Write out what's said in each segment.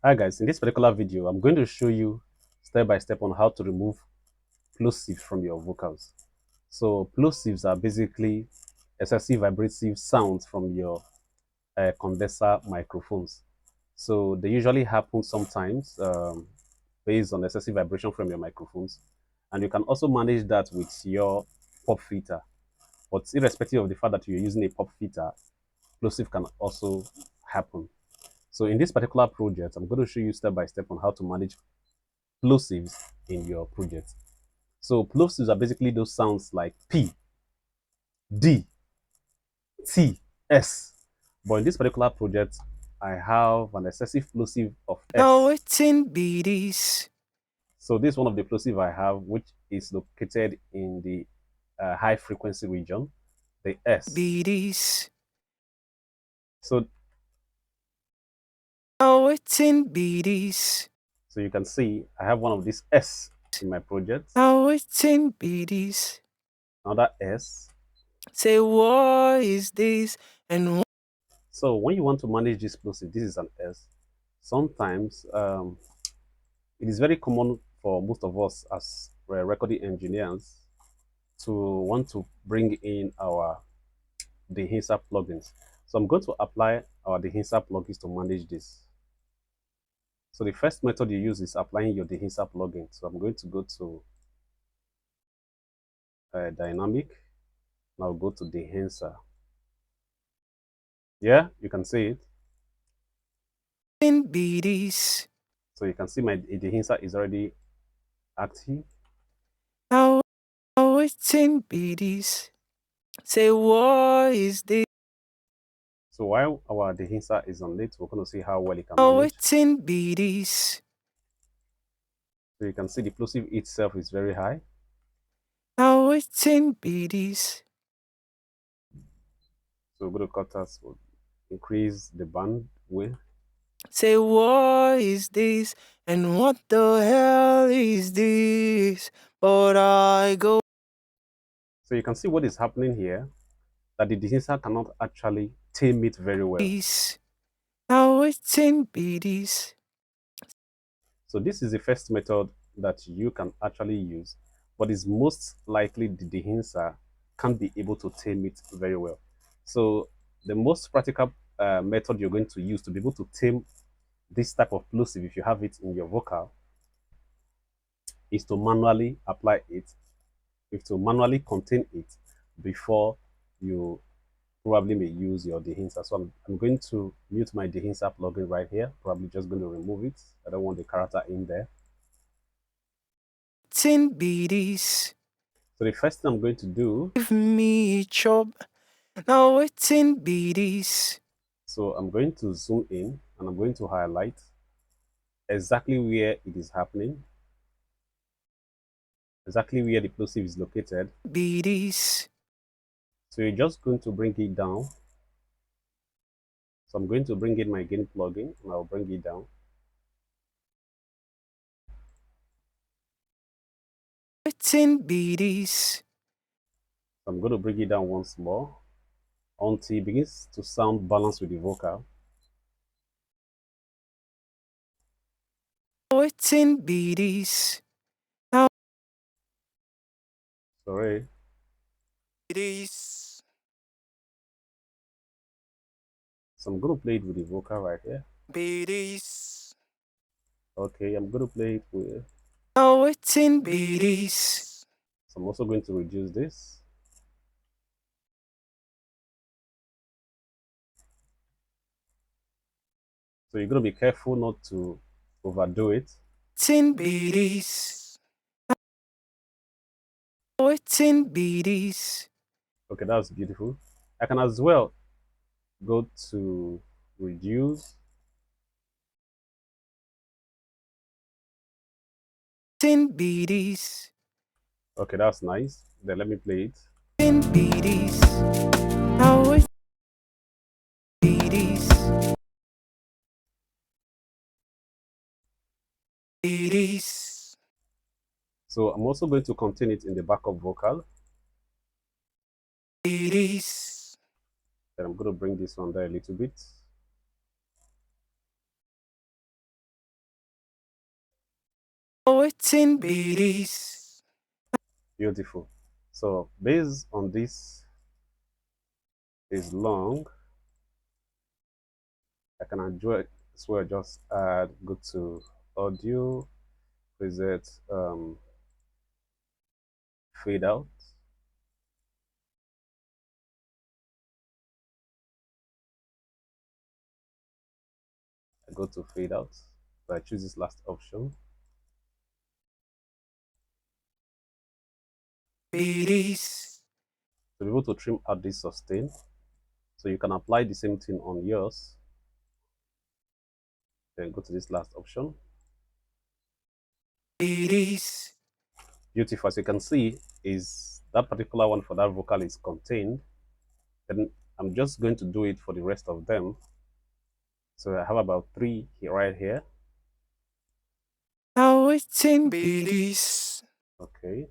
Hi guys, in this particular video, I'm going to show you step by step on how to remove plosives from your vocals. So plosives are basically excessive vibrative sounds from your condenser microphones. So they usually happen sometimes based on excessive vibration from your microphones. And you can also manage that with your pop filter. But irrespective of the fact that you're using a pop filter, plosive can also happen. So in this particular project, I'm going to show you step by step on how to manage plosives in your project. So plosives are basically those sounds like P, D, T, S. But in this particular project, I have an excessive plosive of S. Now it's in BDs. So this is one of the plosive I have, which is located in the high frequency region, the S. BDs. So Now it's in BDs. so you can see I have one of these S in my project, Now it's in BDs. another S. Say, what is this? And So when you want to manage this plosive, this is an S. Sometimes it is very common for most of us as recording engineers to want to bring in our de-essing plugins. So I'm going to apply our de-essing plugins to manage this. So the first method you use is applying your de-essing plugin. So I'm going to go to dynamic. Now go to de-esser. Yeah, you can see it. in BDs. So you can see my de-esser is already active. Now it's in BDs. Say, what is this? So while our de-esser is on it, we're going to see how well it can Now manage. it's in BDs. So you can see the plosive itself is very high. Now it's in BDs. So we're going to cut us, increase the bandwidth. Say, what is this? And what the hell is this? But I go. So you can see what is happening here, that the de-esser cannot actually tame it very well. Now it's in BDs. So this is the first method that you can actually use, but it's most likely the de-esser can't be able to tame it very well. So the most practical method you're going to use to be able to tame this type of plosive, if you have it in your vocal, is to manually apply it, is to manually contain it before you probably may use your de-esser. So I'm going to mute my de-esser plugin right here. Probably just going to remove it. I don't want the character in there. It's in BDs. So the first thing I'm going to do, Give me chop. Now it's in BDs. so I'm going to zoom in and I'm going to highlight exactly where it is happening, exactly where the plosive is located. BDs. So you're just going to bring it down. So I'm going to bring in my gain plugin and I'll bring it down. It's in BDs. So I'm going to bring it down once more until it begins to sound balanced with the vocal. Now it's in BDs. Now Sorry. BDs. So I'm going to play it with the vocal right here. BDs. Okay, I'm going to play it with. Now it's in BDs. So I'm also going to reduce this. So you're going to be careful not to overdo it. It's in BDs. Now it's in BDs. Okay, that's beautiful. I can as well go to reduce. It's in BDs. Okay, that's nice. Then let me play it. In BDs. Now it's BDs. BDs. So I'm also going to contain it in the backup vocal. BDs. Then I'm going to bring this one there a little bit. Waiting be this. Beautiful. So based on this is long, I can enjoy as well. Just add, go to audio, preset, fade out. I go to fade out. So I choose this last option. Be this. To be able to trim out this sustain, so you can apply the same thing on yours. Then go to this last option. Be this. Beautiful. As you can see, is that particular one for that vocal is contained. Then I'm just going to do it for the rest of them. So I have about three here, right here. Now waiting be this. Okay.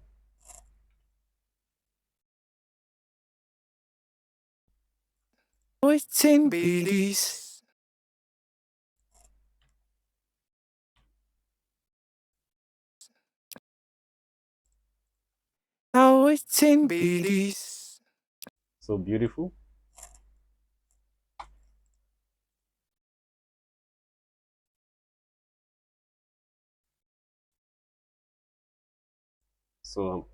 Waiting be this. Now waiting be this. So beautiful. So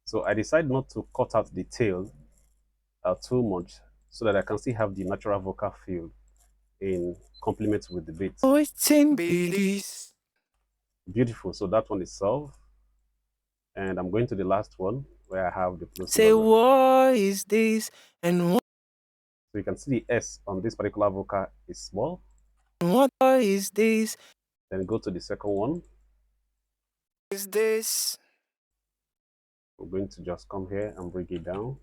so I decided not to cut out the tail too much so that I can still have the natural vocal feel in complement with the beat. Waiting be this. Beautiful. So that one is solved. And I'm going to the last one where I have the plosive Say as well. what is this and So you can see the S on this particular vocal is small. what is this? Then go to the second one. Is this? We're going to just come here and bring it down.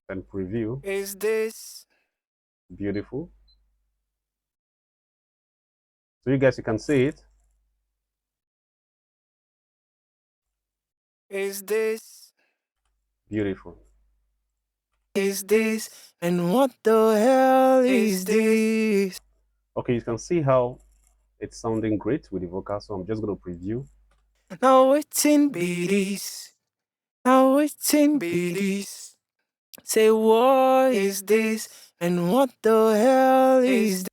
Then preview. Is this? Beautiful. So you guys, you can see it. Is this? Beautiful. Is this? And what the hell is this? Okay, you can see how it's sounding great with the vocal. So I'm just going to preview. Now waiting be this. Now waiting be this. Say what is this? And what the hell is this?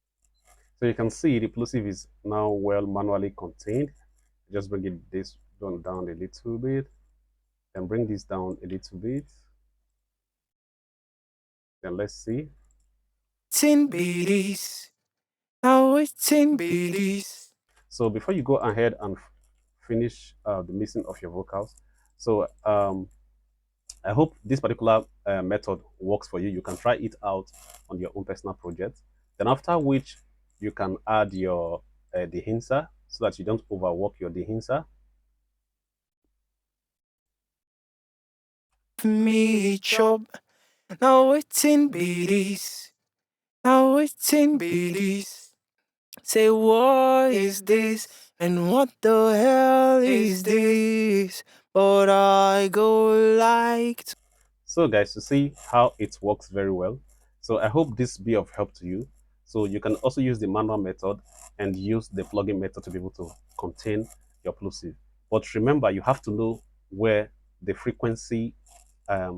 So you can see the plosive is now well manually contained. Just bring it this one down a little bit. Then bring this down a little bit. Then let's see. Waiting be this. Now waiting be this. So before you go ahead and finish the mixing of your vocals, so I hope this particular method works for you. You can try it out on your own personal project. Then after which you can add your de-enhancer so that you don't overwork your de-enhancer. Me chop. Now waiting be this. Now waiting be this. Say what is this? And what the hell is this? But I go like So guys, you see how it works very well. So I hope this be of help to you. So you can also use the manual method and use the plugin method to be able to contain your plosive. But remember, you have to know where the frequency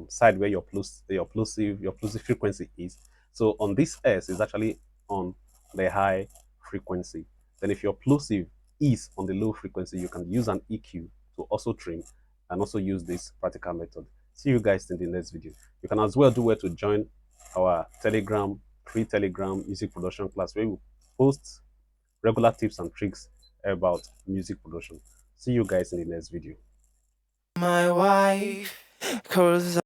side where your plosive frequency is. So on this S is actually on the high frequency. Then if your plosive is on the low frequency, you can use an EQ to also trim and also use this practical method. See you guys in the next video. You can as well do where to join our Telegram, free Telegram music production class where we post regular tips and tricks about music production. See you guys in the next video. my wife, 'cause